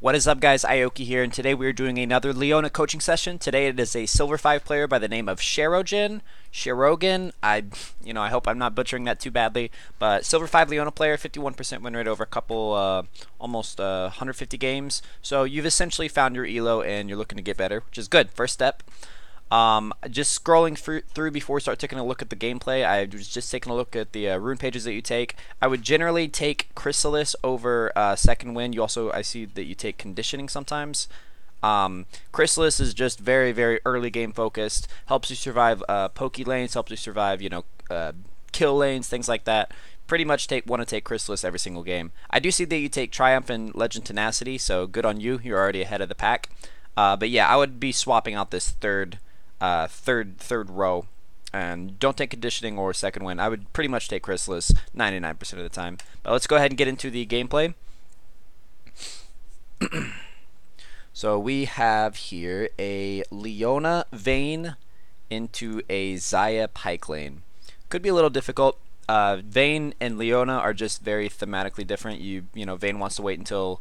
What is up, guys? Aoki here, and today we are doing another Leona coaching session. Today it is a Silver 5 player by the name of Sharogan. I hope I'm not butchering that too badly, but Silver 5 Leona player, 51% win rate over a couple, almost 150 games. So you've essentially found your elo, and you're looking to get better, which is good. First step. Just scrolling through before we start taking a look at the gameplay, I was just taking a look at the rune pages that you take. I would generally take Chrysalis over Second Wind. You also, I see that you take Conditioning sometimes. Chrysalis is just very, very early game focused. Helps you survive poke lanes, helps you survive, kill lanes, things like that. Pretty much want to take Chrysalis every single game. I do see that you take Triumph and Legend Tenacity, so good on you. You're already ahead of the pack. But yeah, I would be swapping out this third row, and don't take Conditioning or Second Wind. I would pretty much take Chrysalis 99% of the time. But let's go ahead and get into the gameplay. So we have here a Leona Vayne into a Xayah Pyke lane. Could be a little difficult. Vayne and Leona are just very thematically different. Vayne wants to wait until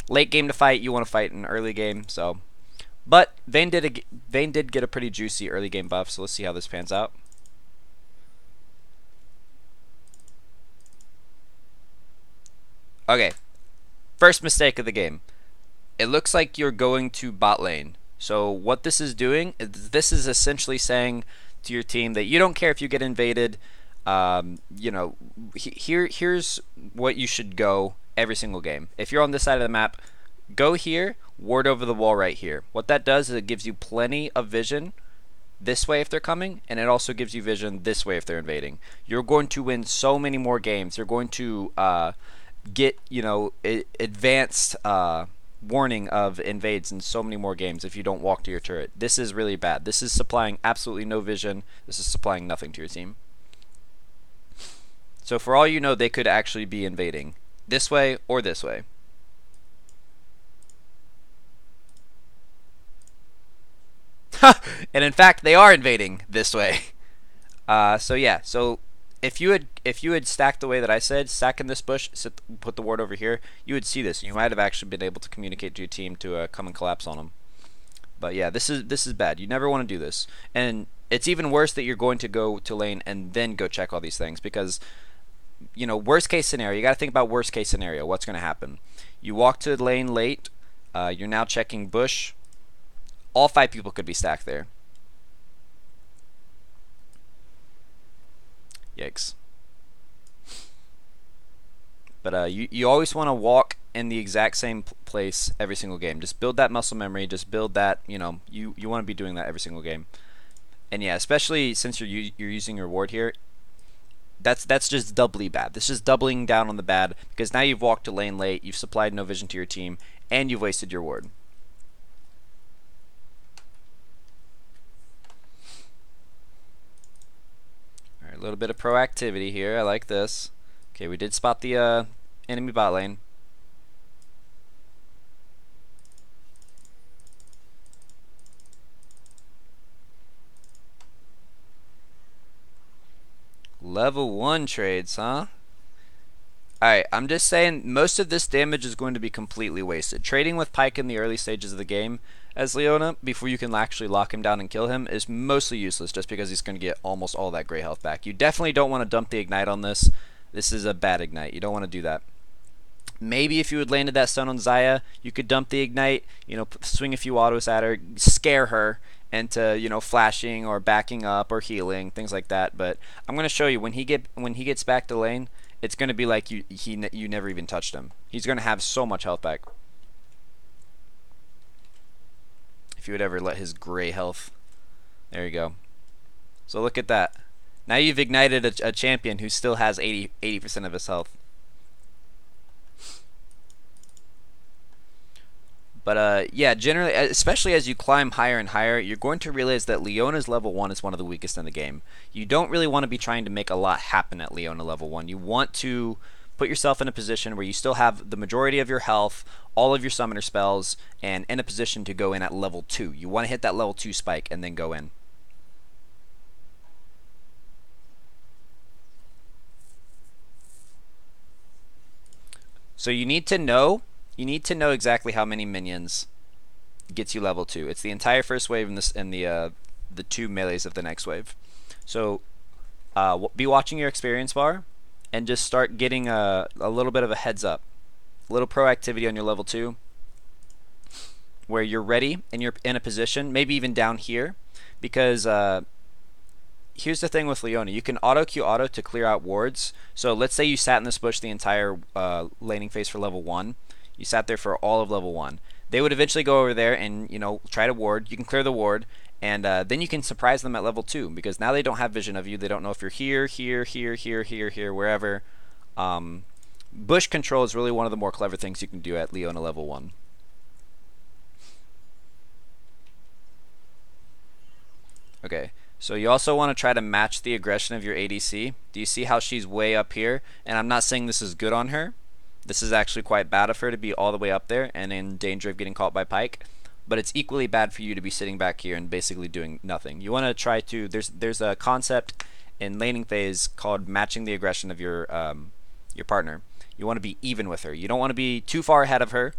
late game to fight. You want to fight in early game, so. But Vayne did get a pretty juicy early game buff, so let's see how this pans out. Okay, first mistake of the game. It looks like you're going to bot lane. So what this is doing, this is essentially saying to your team that you don't care if you get invaded. Here's what you should go every single game. If you're on this side of the map, go here, ward over the wall right here. What that does is it gives you plenty of vision this way if they're coming, and it also gives you vision this way if they're invading. You're going to win so many more games. You're going to get advanced warning of invades in so many more games if you don't walk to your turret. This is really bad. This is supplying absolutely no vision. This is supplying nothing to your team. So for all you know, they could actually be invading this way or this way. And in fact, they are invading this way. So yeah. So if you had stacked the way that I said, stack in this bush, put the ward over here, you would see this. You might have actually been able to communicate to your team to come and collapse on them. But yeah, this is bad. You never want to do this. And it's even worse that you're going to go to lane and then go check all these things, because worst case scenario, you got to think about worst case scenario. What's going to happen? You walk to the lane late. You're now checking bush. All 5 people could be stacked there. Yikes. But you always want to walk in the exact same place every single game. Just build that muscle memory. Just build that. You want to be doing that every single game. And yeah, especially since you're using your ward here, that's just doubly bad. This is doubling down on the bad, because now you've walked to lane late, you've supplied no vision to your team, and you've wasted your ward. A little bit of proactivity here. I like this. Okay, we did spot the enemy bot lane. Level 1 trades, huh? Alright, I'm just saying most of this damage is going to be completely wasted. Trading with Pyke in the early stages of the game as Leona, before you can actually lock him down and kill him, is mostly useless, just because he's going to get almost all that gray health back. You definitely don't want to dump the ignite on this. This is a bad ignite. You don't want to do that. Maybe if you had landed that stun on Xayah, you could dump the ignite, swing a few autos at her, scare her into, flashing or backing up or healing, things like that. But I'm going to show you when he gets back to lane, it's going to be like you never even touched him. He's going to have so much health back. If you would ever let his gray health. There you go. So look at that. Now you've ignited a champion who still has 80% of his health. But yeah, generally, especially as you climb higher and higher, you're going to realize that Leona's level 1 is one of the weakest in the game. You don't really want to be trying to make a lot happen at Leona level 1. You want to put yourself in a position where you still have the majority of your health, all of your summoner spells, and in a position to go in at level 2. You want to hit that level 2 spike and then go in. So you need to know you need to know exactly how many minions gets you level 2. It's the entire first wave and the 2 melees of the next wave. So be watching your experience bar and just start getting a little bit of a heads up, a little proactivity on your level 2, where you're ready and you're in a position, maybe even down here, because here's the thing with Leona. You can auto queue auto to clear out wards. So let's say you sat in this bush the entire laning phase for level 1. You sat there for all of level 1. They would eventually go over there and, you know, try to ward. You can clear the ward, and then you can surprise them at level 2, because now they don't have vision of you. They don't know if you're here, here, here, here, here, here, wherever. Bush control is really one of the more clever things you can do at Leona level 1. Okay, so you also want to try to match the aggression of your ADC. Do you see how she's way up here? And I'm not saying this is good on her. This is actually quite bad of her to be all the way up there and in danger of getting caught by Pyke. But it's equally bad for you to be sitting back here and basically doing nothing. You want to try to, there's a concept in laning phase called matching the aggression of your partner. You want to be even with her. You don't want to be too far ahead of her,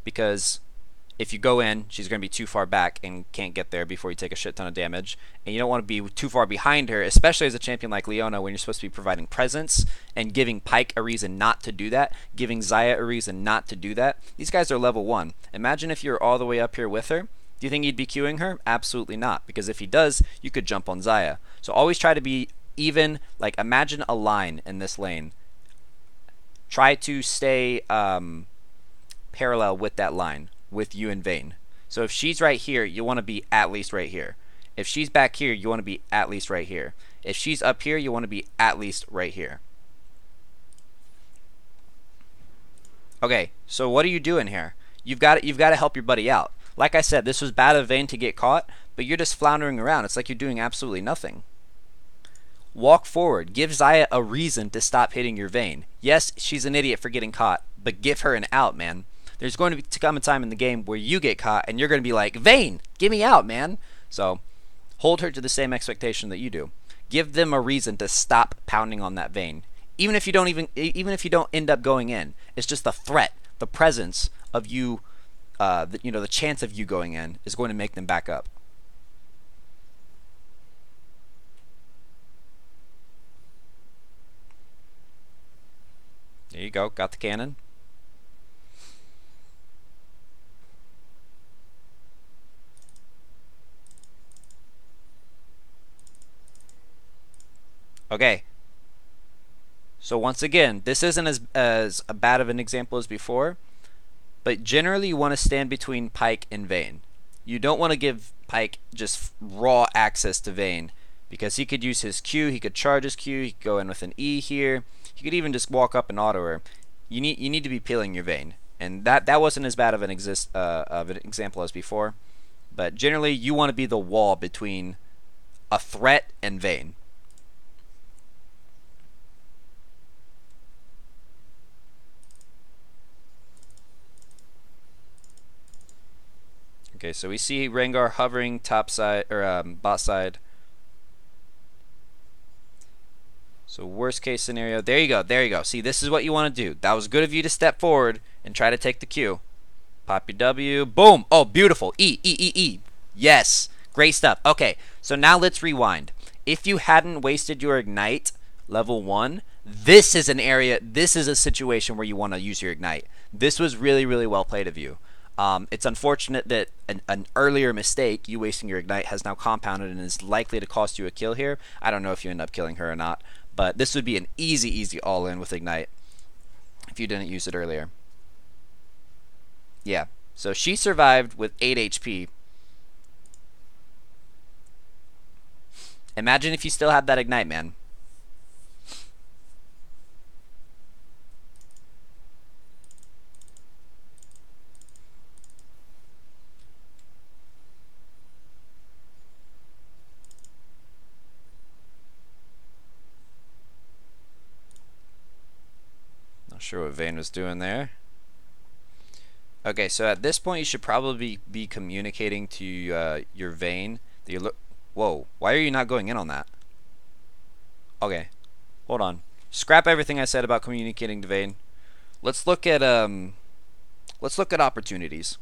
because if you go in, she's going to be too far back and can't get there before you take a shit ton of damage. And you don't want to be too far behind her, especially as a champion like Leona, when you're supposed to be providing presence and giving Pyke a reason not to do that, giving Xayah a reason not to do that. These guys are level 1. Imagine if you're all the way up here with her. Do you think he'd be queuing her? Absolutely not, because if he does, you could jump on Xayah. So always try to be even. Like, imagine a line in this lane. Try to stay parallel with that line, with you and Vayne. So if she's right here, you want to be at least right here. If she's back here, you want to be at least right here. If she's up here, you want to be at least right here. Okay, so what are you doing here? You've got to help your buddy out. Like I said, this was bad of Vayne to get caught, but you're just floundering around. It's like you're doing absolutely nothing. Walk forward. Give Xayah a reason to stop hitting your Vayne. Yes, she's an idiot for getting caught, but give her an out, man. There's going to come a time in the game where you get caught and you're going to be like, Vayne, get me out, man. So hold her to the same expectation that you do. Give them a reason to stop pounding on that Vayne. Even if you don't end up going in, it's just the threat, the presence of you, the chance of you going in is going to make them back up. There you go, got the cannon. Okay. So once again, this isn't as bad of an example as before, but generally you want to stand between Pyke and Vayne. You don't want to give Pyke just raw access to Vayne, because he could use his Q, he could charge his Q, he could go in with an E here, he could even just walk up and auto her. You need to be peeling your Vayne, and that wasn't as bad of an example as before. But generally, you want to be the wall between a threat and Vayne. Okay, so we see Rengar hovering top side or bot side. So worst case scenario, there you go, there you go. See, this is what you want to do. That was good of you to step forward and try to take the Q. Pop your W, boom. Oh, beautiful. E, E, E, E. Yes, great stuff. Okay, so now let's rewind. If you hadn't wasted your Ignite level 1, this is an area, this is a situation where you want to use your Ignite. This was really, really well played of you. It's unfortunate that an earlier mistake, you wasting your Ignite, has now compounded and is likely to cost you a kill here. I don't know if you end up killing her or not, but this would be an easy all-in with Ignite if you didn't use it earlier. Yeah, so she survived with 8 HP. Imagine if you still had that Ignite, man. Not sure what Vayne was doing there. Okay, so at this point you should probably be communicating to your Vayne that you look. Whoa, why are you not going in on that? Okay, hold on. Scrap everything I said about communicating to Vayne. Let's look at Let's look at opportunities.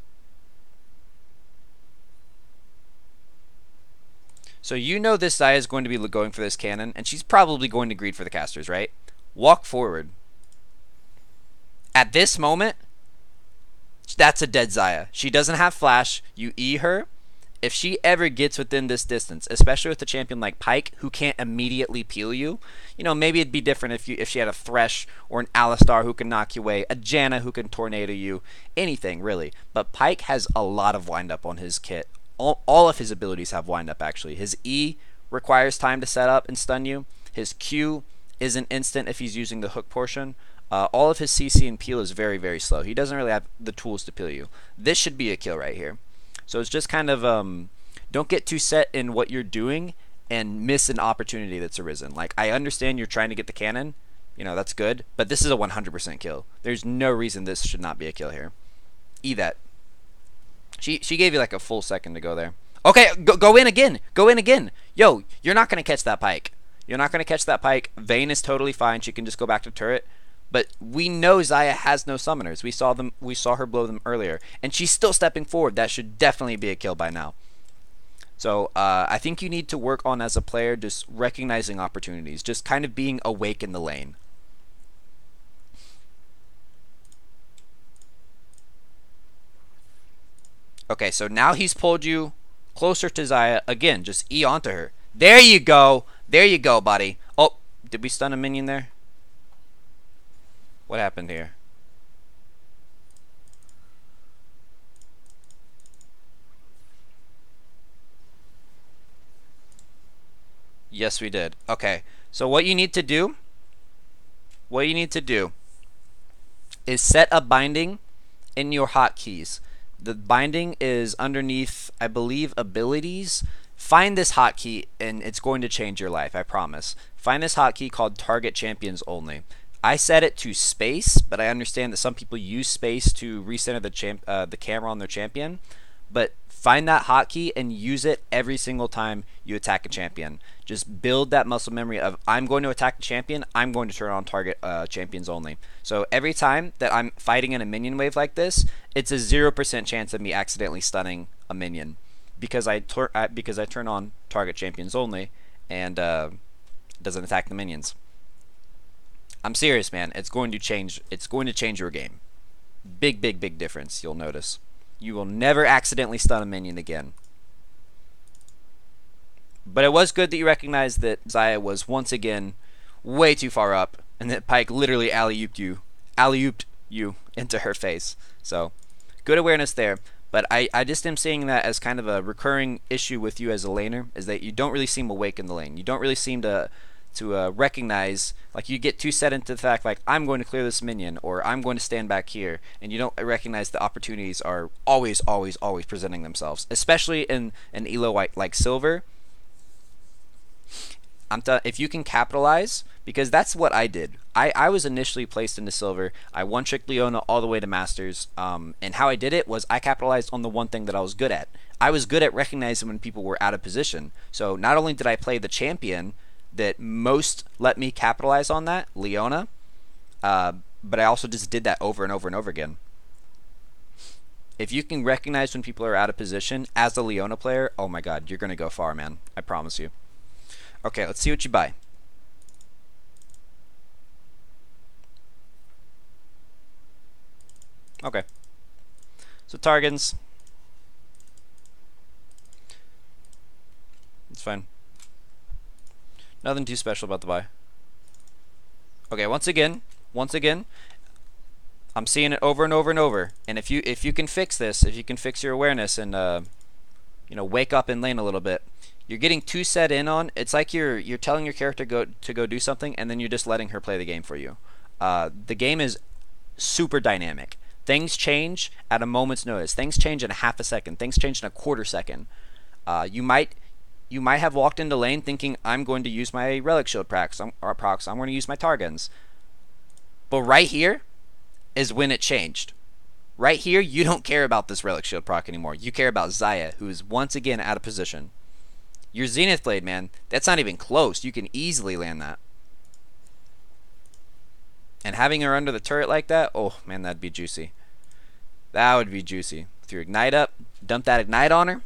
So you know this Xayah is going to be going for this cannon, and she's probably going to greed for the casters, right? Walk forward. At this moment, that's a dead Xayah. She doesn't have flash. You E her. If she ever gets within this distance, especially with a champion like Pyke, who can't immediately peel you, you know, maybe it'd be different if she had a Thresh or an Alistar who can knock you away, a Janna who can tornado you, anything really. But Pyke has a lot of windup on his kit. All of his abilities have windup actually. His E requires time to set up and stun you. His Q isn't instant if he's using the hook portion. All of his CC and peel is very, very slow. He doesn't really have the tools to peel you. This should be a kill right here. So it's just kind of, don't get too set in what you're doing and miss an opportunity that's arisen. Like, I understand you're trying to get the cannon. You know, that's good. But this is a 100% kill. There's no reason this should not be a kill here. E that. She gave you like a full second to go there. Okay, go in again. Go in again. Yo, you're not going to catch that Pyke. You're not going to catch that Pyke. Vayne is totally fine. She can just go back to turret. But we know Xayah has no summoners. We saw her blow them earlier. And she's still stepping forward. That should definitely be a kill by now. So I think you need to work on, as a player, just recognizing opportunities. Just kind of being awake in the lane. Okay, so now he's pulled you closer to Xayah. Again, just E onto her. There you go. There you go, buddy. Oh, did we stun a minion there? What happened here? Yes, we did. Okay. So what you need to do is set a binding in your hotkeys. The binding is underneath, I believe, abilities. Find this hotkey and it's going to change your life, I promise. Find this hotkey called Target Champions Only. I set it to space, but I understand that some people use space to recenter the camera on their champion. But find that hotkey and use it every single time you attack a champion. Just build that muscle memory of, I'm going to attack the champion, I'm going to turn on Target Champions Only. So every time that I'm fighting in a minion wave like this, it's a 0% chance of me accidentally stunning a minion. Because I turn on Target Champions Only and doesn't attack the minions. I'm serious, man. It's going to change your game. Big, big, big difference, you'll notice. You will never accidentally stun a minion again. But it was good that you recognized that Xayah was once again way too far up, and that Pyke literally alley-ooped you into her face. So, good awareness there. But I just am seeing that as kind of a recurring issue with you as a laner, is that you don't really seem awake in the lane. You don't really seem to recognize, like, you get too set into the fact, like, I'm going to clear this minion, or I'm going to stand back here, and you don't recognize the opportunities are always, always, always presenting themselves, especially in an elo like Silver. If you can capitalize, because that's what I did. I was initially placed into Silver. I one-tricked Leona all the way to Masters, and how I did it was I capitalized on the one thing that I was good at. I was good at recognizing when people were out of position. So not only did I play the champion that most let me capitalize on that, Leona, but I also just did that over and over and over again. If you can recognize when people are out of position as a Leona player, oh my god, you're going to go far, man. I promise you. Okay, let's see what you buy. Okay. So Targans. It's fine. Nothing too special about the buy. Okay, once again, I'm seeing it over and over and over. And if you can fix this, if you can fix your awareness and you know, wake up in lane a little bit, you're getting too set in on. It's like you're telling your character to go do something, and then you're just letting her play the game for you. The game is super dynamic. Things change at a moment's notice. Things change in a half a second. Things change in a quarter second. You might have walked into lane thinking, I'm going to use my Relic Shield procs. I'm going to use my Targans. But right here is when it changed. Right here, you don't care about this Relic Shield proc anymore. You care about Xayah, who is once again out of position. Your Zenith Blade, man, that's not even close. You can easily land that. And having her under the turret like that, oh man, that'd be juicy. That would be juicy. With your ignite up, dump that ignite on her.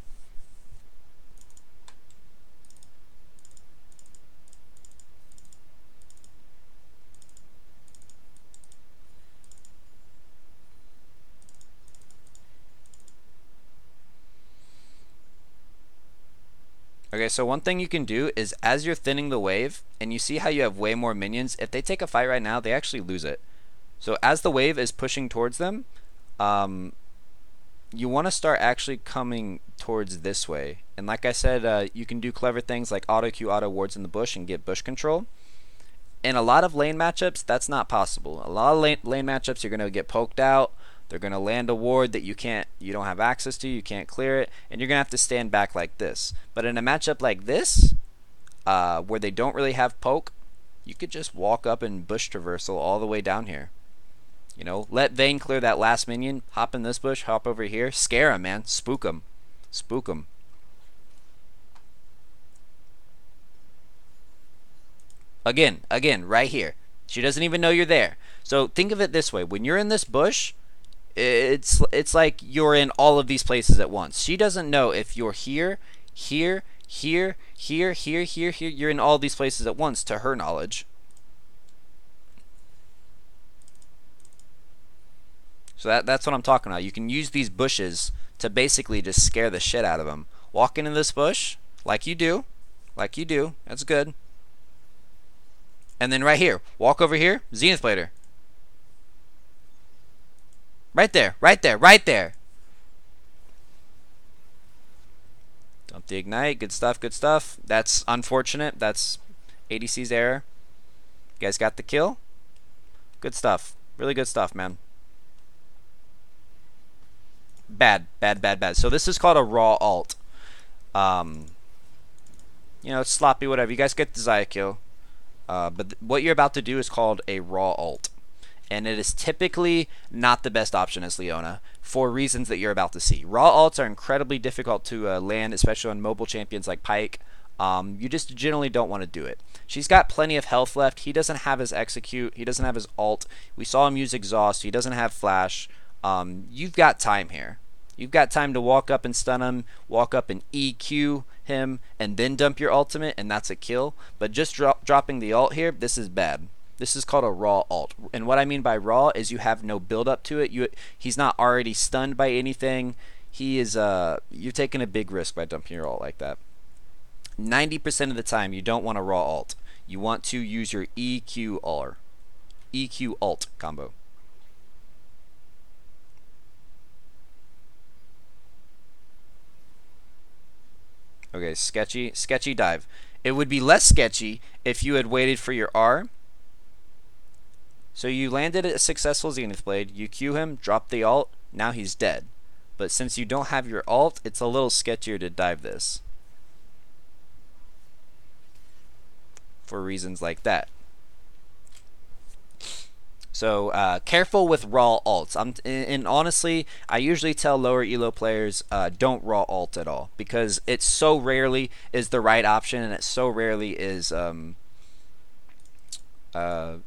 Okay, so one thing you can do is as you're thinning the wave, and you see how you have way more minions, if they take a fight right now, they actually lose it. So as the wave is pushing towards them, you want to start actually coming towards this way. And like I said, you can do clever things like auto Q, auto wards in the bush and get bush control. In a lot of lane matchups, that's not possible. A lot of lane matchups, you're going to get poked out. They're going to land a ward that you don't have access to, you can't clear it, and you're going to have to stand back like this. But in a matchup like this, where they don't really have poke, you could just walk up and bush traversal all the way down here. You know, let Vayne clear that last minion, hop in this bush, hop over here, scare him, man, spook him, spook him. Again, right here. She doesn't even know you're there. So think of it this way: when you're in this bush, it's like you're in all of these places at once. She doesn't know if you're here, here, here, here, here, here, here. You're in all these places at once, to her knowledge. So that's what I'm talking about. You can use these bushes to basically just scare the shit out of them. Walk into this bush, like you do. Like you do. That's good. And then right here, walk over here, Zenith Blader. Right there, right there, right there. Dump the ignite. Good stuff, good stuff. That's unfortunate. That's ADC's error. You guys got the kill. Good stuff. Really good stuff, man. Bad, bad, bad, bad. So this is called a raw alt. You know, it's sloppy, whatever. You guys get the Xayah kill. But what you're about to do is called a raw alt. And it is typically not the best option as Leona for reasons that you're about to see. Raw alts are incredibly difficult to land, especially on mobile champions like Pyke. You just generally don't want to do it. She's got plenty of health left. He doesn't have his execute. He doesn't have his ult. We saw him use exhaust. He doesn't have flash. You've got time here. You've got time to walk up and stun him, walk up and EQ him, and then dump your ultimate, and that's a kill. But just dropping the ult here, this is bad. This is called a raw ult. And what I mean by raw is you have no build up to it. He's not already stunned by anything. He is you're taking a big risk by dumping your ult like that. 90% of the time you don't want a raw ult. You want to use your EQ ult combo. Okay, sketchy dive. It would be less sketchy if you had waited for your R. So you landed a successful Zenith Blade, you Q him, drop the ult, now he's dead. But since you don't have your ult, it's a little sketchier to dive this. For reasons like that. So careful with raw ults. And honestly, I usually tell lower elo players don't raw ult at all, because it so rarely is the right option, and it so rarely is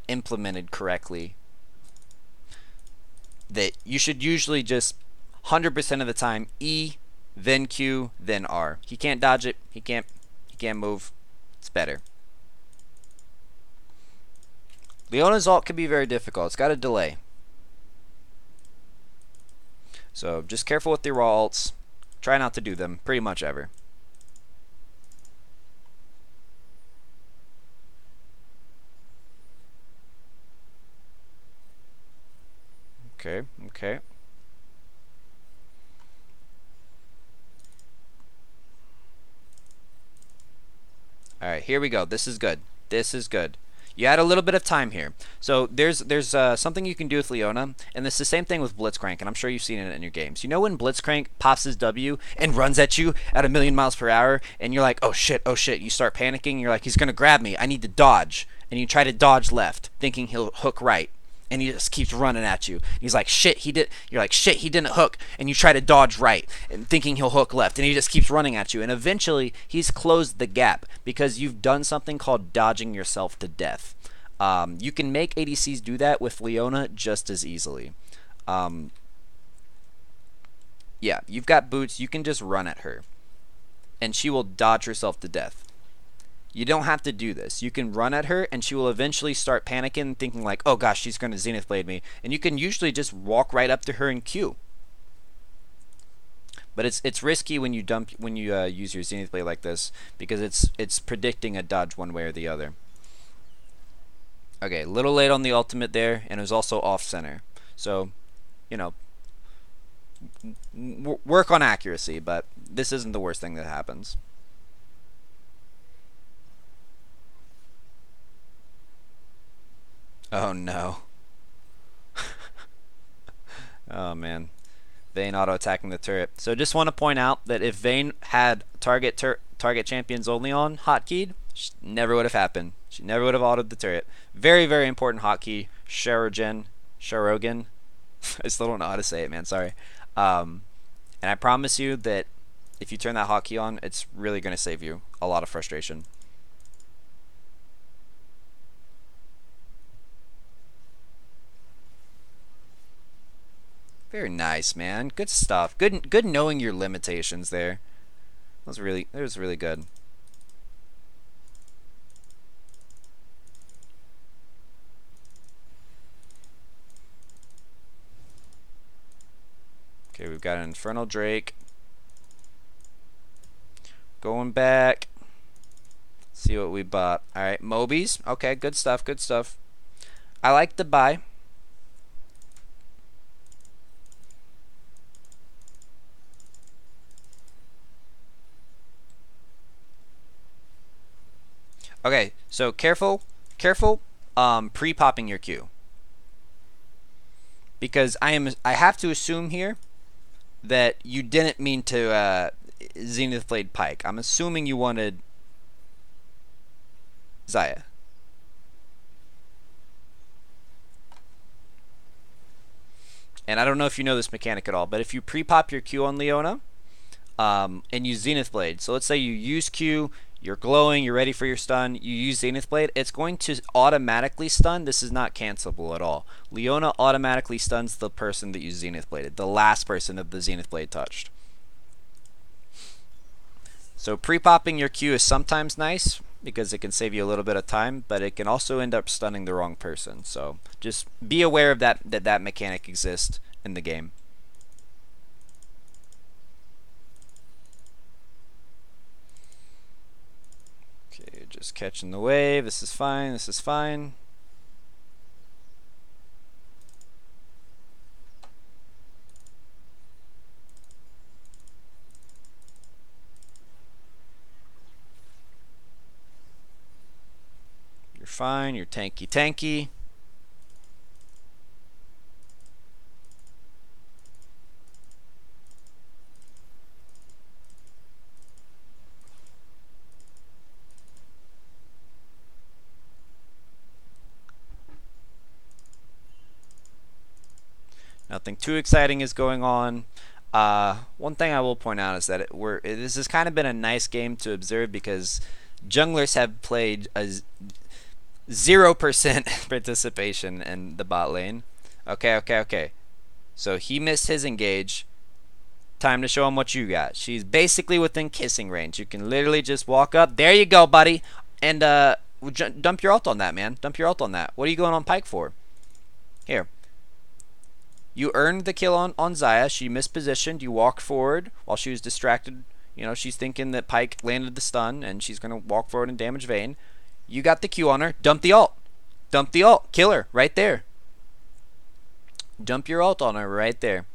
implemented correctly, that you should usually just 100% of the time E, then Q, then R. He can't dodge it. He can't move. It's better. Leona's ult can be very difficult. It's got a delay. So just careful with the raw ults. Try not to do them pretty much ever. Okay, okay. Alright, here we go. This is good. This is good. You had a little bit of time here. So there's something you can do with Leona, and it's the same thing with Blitzcrank, and I'm sure you've seen it in your games. You know when Blitzcrank pops his W and runs at you at 1,000,000 miles per hour, and you're like, oh shit, you start panicking, you're like, he's gonna grab me, I need to dodge. And you try to dodge left, thinking he'll hook right. And he just keeps running at you. He's like, shit, he did. You're like, shit, he didn't hook. And you try to dodge right, and thinking he'll hook left, and he just keeps running at you. And eventually, he's closed the gap because you've done something called dodging yourself to death. You can make ADCs do that with Leona just as easily. Yeah, you've got boots. You can just run at her, and she will dodge herself to death. You don't have to do this. You can run at her, and she will eventually start panicking, thinking like, "Oh gosh, she's going to Zenith Blade me." And you can usually just walk right up to her and Q. But it's risky when you use your Zenith Blade like this, because it's predicting a dodge one way or the other. Okay, a little late on the ultimate there, and it was also off center. So, you know, work on accuracy, but this isn't the worst thing that happens. Oh no. Oh man. Vayne auto-attacking the turret. So just want to point out that if Vayne had target champions only on hotkeyed, never would have happened. She never would have autoed the turret. Very, very important hotkey. Sharogen. I still don't know how to say it, man. Sorry. And I promise you that if you turn that hotkey on, it's really going to save you a lot of frustration. Very nice, man. Good stuff. Good knowing your limitations there. That was really good. Okay, we've got an Infernal Drake. Going back. See what we bought. Alright, Mobies. Okay, good stuff, good stuff. I like the buy. Okay, so careful pre-popping your Q. Because I have to assume here that you didn't mean to Zenith Blade Pike. I'm assuming you wanted Xayah. And I don't know if you know this mechanic at all, but if you pre-pop your Q on Leona, and use Zenith Blade, so let's say you use Q, you're glowing, you're ready for your stun, you use Zenith Blade, it's going to automatically stun. This is not cancelable at all. Leona automatically stuns the person that you Zenith Bladed, the last person that the Zenith Blade touched. So pre-popping your Q is sometimes nice, because it can save you a little bit of time, but it can also end up stunning the wrong person. So just be aware of that mechanic exists in the game. Okay, just catching the wave. This is fine. This is fine. You're fine. You're tanky. Nothing too exciting is going on. One thing I will point out is that this has kind of been a nice game to observe, because junglers have played a 0% participation in the bot lane. Okay. So he missed his engage. Time to show him what you got. She's basically within kissing range. You can literally just walk up. There you go, buddy. And dump your ult on that, man. Dump your ult on that. What are you going on Pike for? Here. You earned the kill on Xayah. She mispositioned. You walked forward while she was distracted. You know, she's thinking that Pike landed the stun, and she's going to walk forward and damage Vayne. You got the Q on her. Dump the ult. Dump the ult. Kill her right there. Dump your ult on her right there.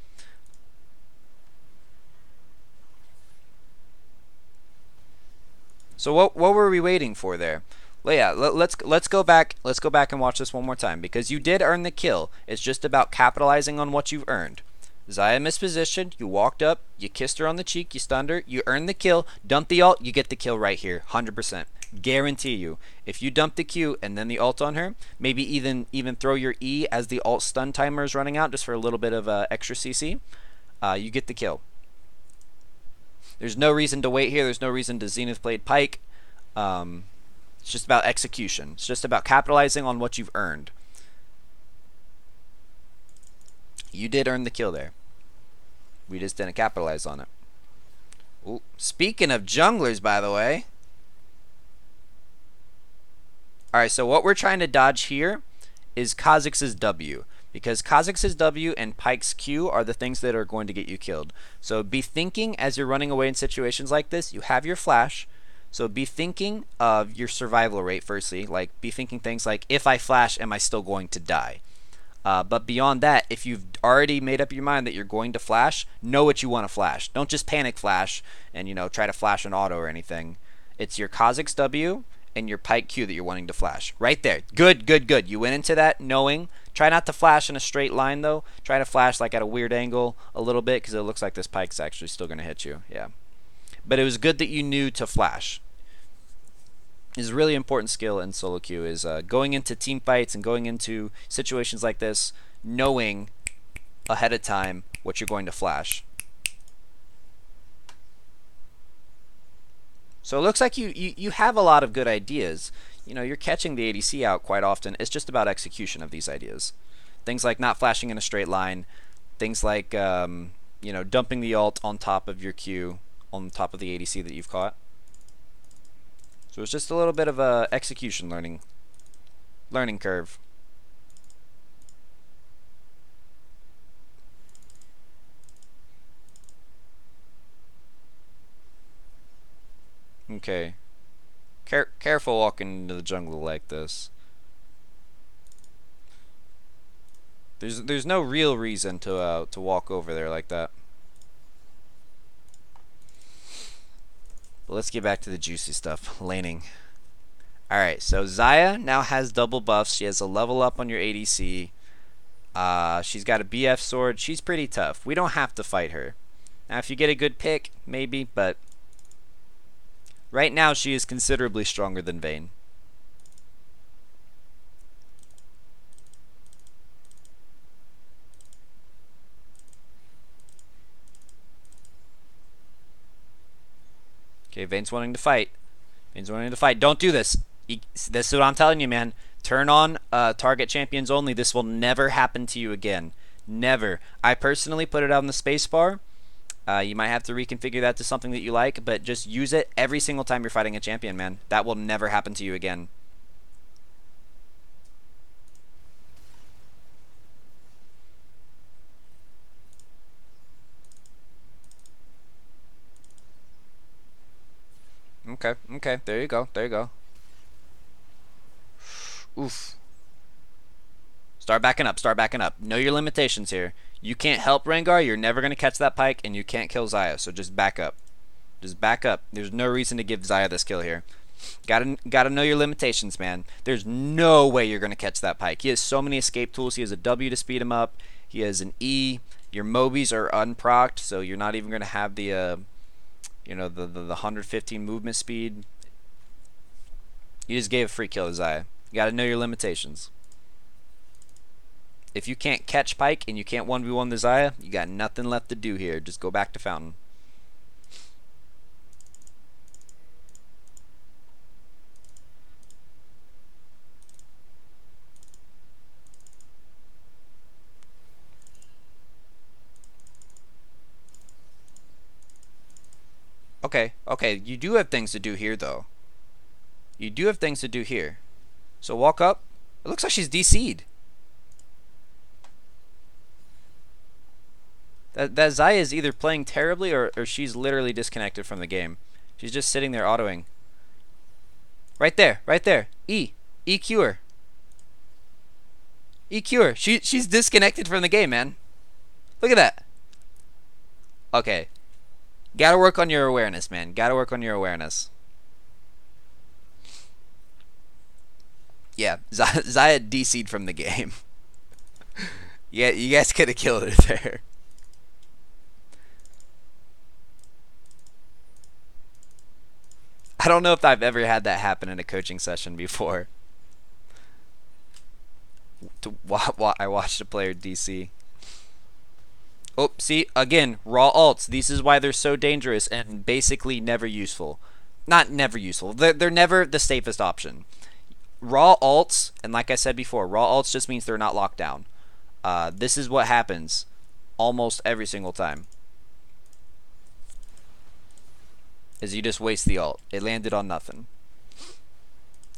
So what were we waiting for there? Well, yeah, let's go back and watch this one more time, because you did earn the kill. It's just about capitalizing on what you've earned. Xayah mispositioned, you walked up, you kissed her on the cheek, you stunned her, you earned the kill, dump the ult, you get the kill right here, 100%. Guarantee you. If you dump the Q and then the ult on her, maybe even throw your E as the ult stun timer is running out, just for a little bit of extra CC, you get the kill. There's no reason to wait here. There's no reason to Zenith Blade Pike. It's just about execution. It's just about capitalizing on what you've earned. You did earn the kill there. We just didn't capitalize on it. Ooh, speaking of junglers, by the way. Alright, so what we're trying to dodge here is Kha'Zix's W. Because Kha'Zix's W and Pyke's Q are the things that are going to get you killed. So be thinking as you're running away in situations like this, you have your flash. So be thinking of your survival rate firstly. Like, be thinking things like, if I flash, am I still going to die? But beyond that, if you've already made up your mind that you're going to flash, know what you want to flash. Don't just panic flash and, try to flash an auto or anything. It's your Kha'Zix W and your Pyke Q that you're wanting to flash. Right there. Good, good, good. You went into that knowing. Try not to flash in a straight line, though. Try to flash like at a weird angle a little bit, because it looks like this Pyke's actually still going to hit you. Yeah. But it was good that you knew to flash. Is a really important skill in solo queue, is going into team fights and going into situations like this, knowing ahead of time what you're going to flash. So it looks like you have a lot of good ideas. You're catching the ADC out quite often. It's just about execution of these ideas. Things like not flashing in a straight line. Things like dumping the ult on top of your Q, on top of the ADC that you've caught. So it's just a little bit of a execution learning curve. Okay. Careful walking into the jungle like this. There's no real reason to walk over there like that. But let's get back to the juicy stuff. Laning. Alright, so Xayah now has double buffs. She has a level up on your ADC. She's got a BF sword. She's pretty tough. We don't have to fight her. Now, if you get a good pick, maybe, but right now she is considerably stronger than Vayne. Okay, Vayne's wanting to fight. Vayne's wanting to fight. Don't do this. This is what I'm telling you, man. Turn on target champions only. This will never happen to you again. Never. I personally put it on the spacebar. You might have to reconfigure that to something that you like, but just use it every single time you're fighting a champion, man. That will never happen to you again. Okay, there you go, Oof. Start backing up. Know your limitations here. You can't help Rengar, you're never going to catch that Pyke, and you can't kill Xayah, so just back up. There's no reason to give Xayah this kill here. Gotta know your limitations, man. There's no way you're going to catch that Pyke. He has so many escape tools. He has a W to speed him up. He has an E. Your Mobies are unprocced, so you're not even going to have the the 115 movement speed. You just gave a free kill to Xayah. You gotta know your limitations. If you can't catch Pyke and you can't 1v1 the Xayah, you got nothing left to do here. Just go back to Fountain. Okay, you do have things to do here, though. You do have things to do here. So walk up. It looks like she's DC'd. That Xayah is either playing terribly or she's literally disconnected from the game. She's just sitting there autoing. Right there. EQ her. EQ her. She's disconnected from the game, man. Look at that. Okay. Gotta work on your awareness, man. Gotta work on your awareness. Yeah, Xayah DC'd from the game. Yeah, you guys could have killed her there. I don't know if I've ever had that happen in a coaching session before. I watched a player DC. Oh, see, again, raw ults. This is why they're so dangerous and basically never useful. Not never useful. They're never the safest option. Raw ults, and like I said before, raw ults just means they're not locked down. This is what happens almost every single time. is you just waste the ult. It landed on nothing.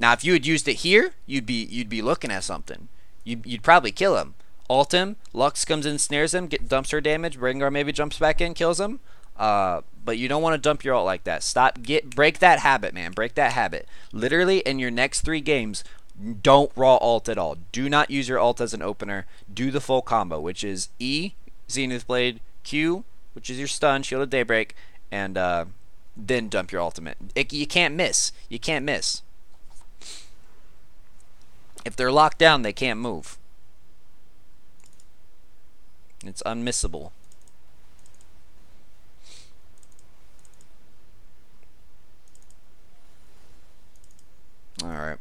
Now, if you had used it here, you'd be looking at something. You'd probably kill him. Ult him. Lux comes in, snares him, dumps her damage. Rengar maybe jumps back in, kills him. But you don't want to dump your ult like that. Break that habit, man. Break that habit. Literally, in your next 3 games, don't raw ult at all. Do not use your ult as an opener. Do the full combo, which is E, Zenith Blade, Q, which is your stun, Shield of Daybreak, and then dump your ultimate. You can't miss. You can't miss. If they're locked down, they can't move. It's unmissable. Alright.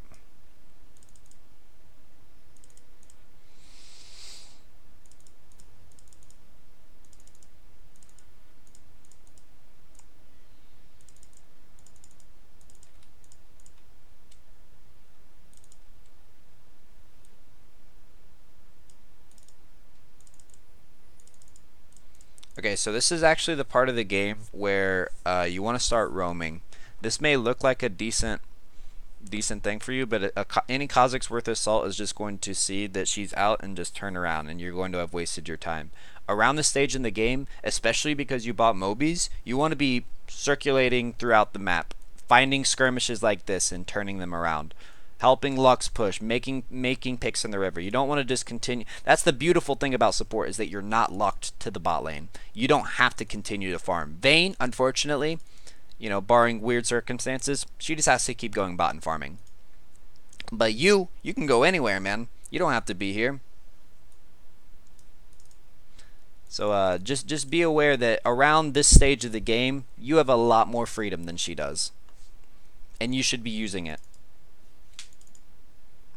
Okay, so this is actually the part of the game where you want to start roaming. This may look like a decent thing for you, but any Kha'Zix worth of salt is just going to see that she's out and just turn around, and you're going to have wasted your time. Around this stage in the game, especially because you bought Mobies, you want to be circulating throughout the map, finding skirmishes like this and turning them around. Helping Lux push, making picks in the river. You don't want to just continue. That's the beautiful thing about support, is that you're not locked to the bot lane. You don't have to continue to farm. Vayne, unfortunately, you know, barring weird circumstances, she just has to keep going bot and farming. But you can go anywhere, man. You don't have to be here. So just be aware that around this stage of the game, you have a lot more freedom than she does, and you should be using it.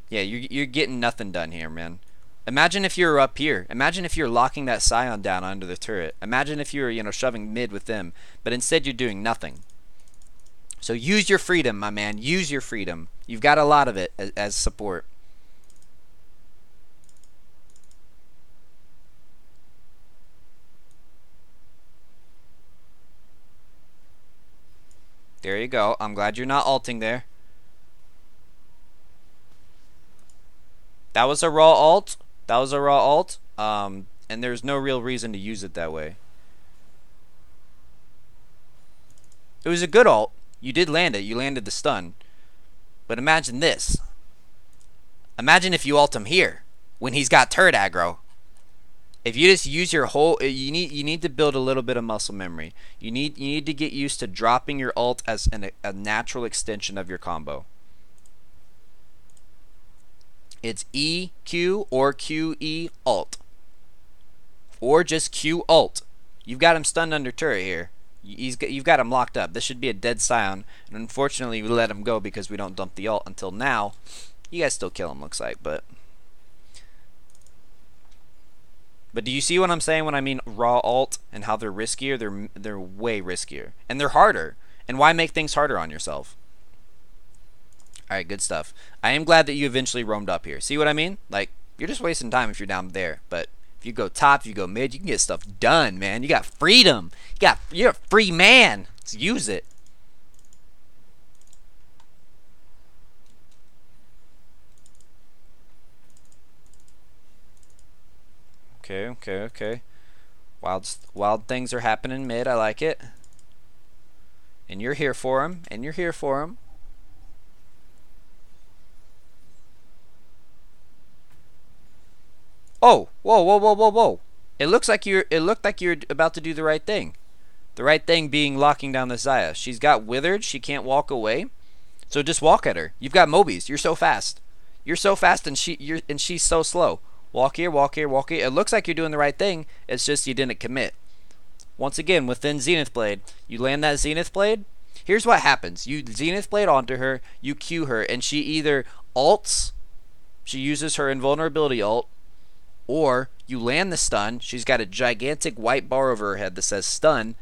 Yeah, you're getting nothing done here, man. Imagine if you're up here. Imagine if you're locking that Scion down under the turret. Imagine if you're, you know, shoving mid with them, but instead you're doing nothing. So use your freedom, my man. Use your freedom. You've got a lot of it as support. There you go. I'm glad you're not ulting there. That was a raw ult. That was a raw ult. And there's no real reason to use it that way. It was a good ult. You did land it. You landed the stun. But imagine this. Imagine if you ult him here when he's got turret aggro. If you just use your whole, you need to build a little bit of muscle memory. You need to get used to dropping your ult as a natural extension of your combo. It's E, Q, or Q, E, ult. Or just Q, ult. You've got him stunned under turret here. You've got him locked up. This should be a dead Scion. And unfortunately, we let him go because we don't dump the ult until now. You guys still kill him, looks like, but... But do you see what I'm saying when I mean raw ult and how they're riskier? They're way riskier. And they're harder. And why make things harder on yourself? Alright, good stuff. I am glad that you eventually roamed up here. See what I mean? Like, you're just wasting time if you're down there. But if you go top, if you go mid, you can get stuff done, man. You got freedom. You're a free man. Let's use it. Okay. Wild things are happening mid. I like it. And you're here for him. Oh, whoa. It looked like you're about to do the right thing. The right thing being locking down the Xayah. She's got withered. She can't walk away. So just walk at her. You've got Mobies. You're so fast. And she's so slow. Walk here. It looks like you're doing the right thing. It's just you didn't commit. Once again, within Zenith Blade, you land that Zenith Blade. Here's what happens. You Zenith Blade onto her, you Q her, and she either ults, she uses her invulnerability ult, or you land the stun. She's got a gigantic white bar over her head that says stun,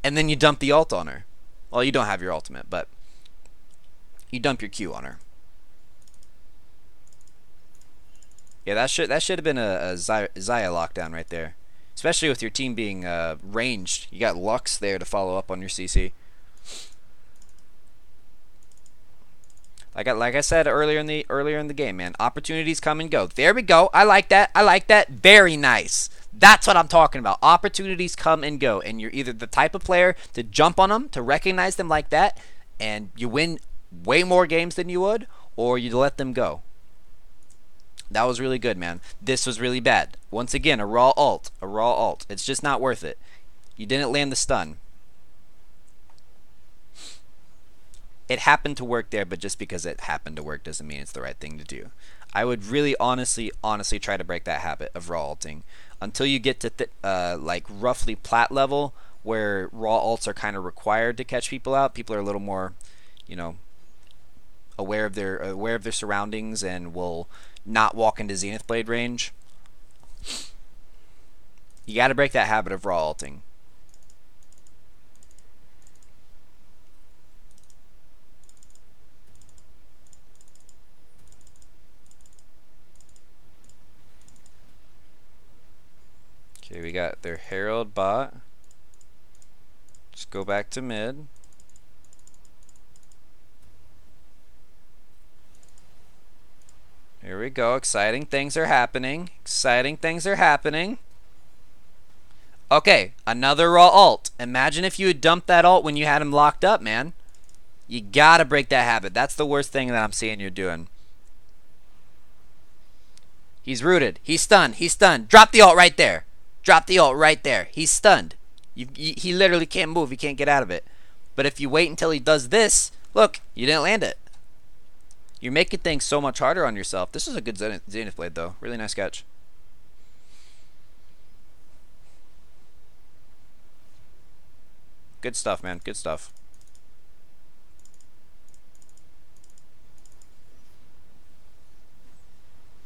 and then you dump the ult on her. Well, you don't have your ultimate, but you dump your Q on her. Yeah, that should have been a Xayah lockdown right there. Especially with your team being ranged. You got Lux there to follow up on your CC. Like I said earlier in the game, man. Opportunities come and go. There we go. I like that. I like that. Very nice. That's what I'm talking about. Opportunities come and go, and you're either the type of player to jump on them, to recognize them like that, and you win way more games than you would, or you let them go. That was really good, man. This was really bad. Once again, a raw ult. A raw ult. It's just not worth it. You didn't land the stun. It happened to work there, but just because it happened to work doesn't mean it's the right thing to do. I would really honestly try to break that habit of raw ulting until you get to like roughly plat level, where raw ults are kind of required to catch people out. People are a little more, you know, aware of their surroundings and will not walk into Zenith Blade range. You got to break that habit of raw ulting. Okay, we got their Herald bot. Just go back to mid. Here we go. Exciting things are happening. Exciting things are happening. Okay, another raw ult. Imagine if you had dumped that ult when you had him locked up, man. You gotta break that habit. That's the worst thing that I'm seeing you're doing. He's rooted. He's stunned. He's stunned. Drop the ult right there. Drop the ult right there. He's stunned. He literally can't move. He can't get out of it. But if you wait until he does this, look, you didn't land it. You're making things so much harder on yourself. This is a good Zenith Blade, though. Really nice catch. Good stuff, man. Good stuff.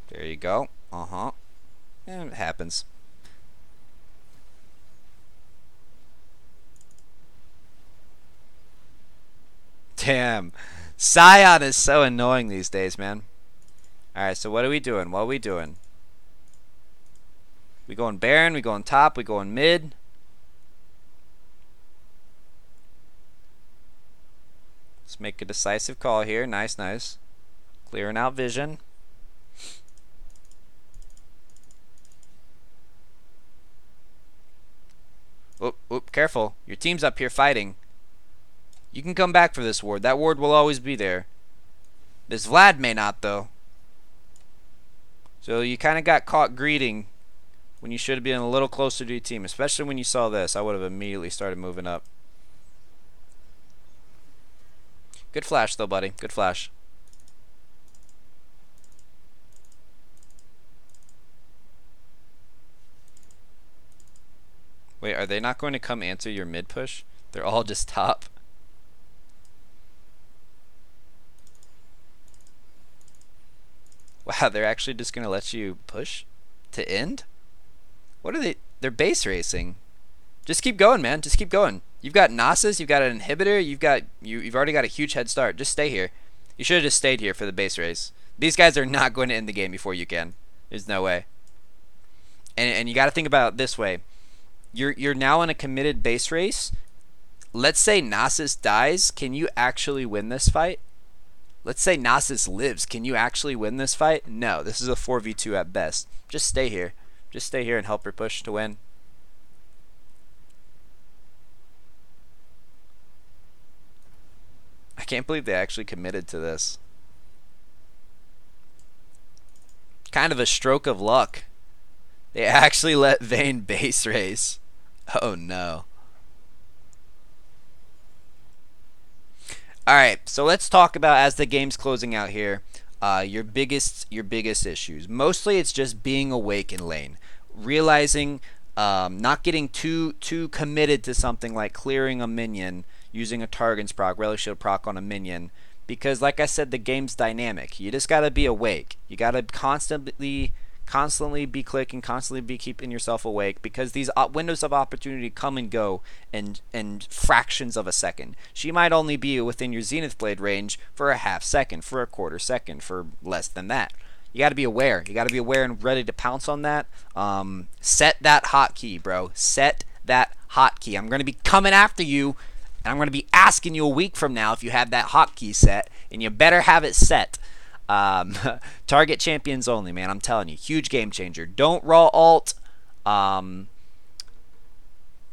There you go. Uh-huh. And it happens. Damn. Scion is so annoying these days, man. Alright, so what are we doing? What are we doing? We going Baron, we going top, we going mid. Let's make a decisive call here. Nice, nice. Clearing out vision. Oop, oop, careful. Your team's up here fighting. You can come back for this ward. That ward will always be there. This Vlad may not, though. So you kind of got caught greeting when you should have been a little closer to your team. Especially when you saw this. I would have immediately started moving up. Good flash, though, buddy. Good flash. Wait, are they not going to come answer your mid push? They're all just top. Wow, they're actually just going to let you push to end? What are they? They're base racing. Just keep going, man. Just keep going. You've got Nasus, you've got an inhibitor, you've already got a huge head start. Just stay here. You should have just stayed here for the base race. These guys are not going to end the game before you can. There's no way. And you got to think about it this way. You're now in a committed base race. Let's say Nasus dies. Can you actually win this fight? Let's say Nasus lives. Can you actually win this fight? No. This is a 4v2 at best. Just stay here. Just stay here and help her push to win. I can't believe they actually committed to this. Kind of a stroke of luck. They actually let Vayne base race. Oh no. Alright, so let's talk about, as the game's closing out here, your biggest issues. Mostly it's just being awake in lane. Realizing not getting too committed to something like clearing a minion, using a Targon's proc, Relic Shield proc on a minion. Because like I said, the game's dynamic. You just gotta be awake. You gotta constantly be clicking, constantly be keeping yourself awake, because these windows of opportunity come and go in fractions of a second. She might only be within your Zenith Blade range for a half second, for a quarter second, for less than that. You got to be aware. You got to be aware and ready to pounce on that. Set that hotkey, bro. Set that hotkey. I'm going to be coming after you And I'm going to be asking you a week from now if you have that hotkey set, and you better have it set. Um, Target champions only, man. I'm telling you, huge game changer. Don't raw alt. Um,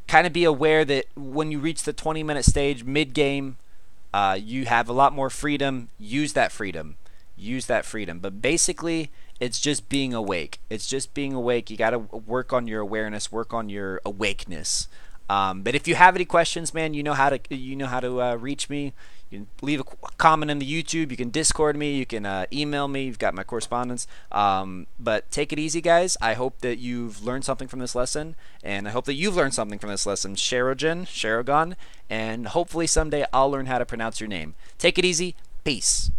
kind of be aware that when you reach the 20-minute stage, mid-game, you have a lot more freedom. Use that freedom. Use that freedom. But basically, it's just being awake. It's just being awake. You got to work on your awareness, work on your awakeness. But if you have any questions, man, you know how to reach me. You can leave a comment in the YouTube. You can Discord me. You can email me. You've got my correspondence. But take it easy, guys. I hope that you've learned something from this lesson, and I hope that you've learned something from this lesson, Sharogan, and hopefully someday I'll learn how to pronounce your name. Take it easy. Peace.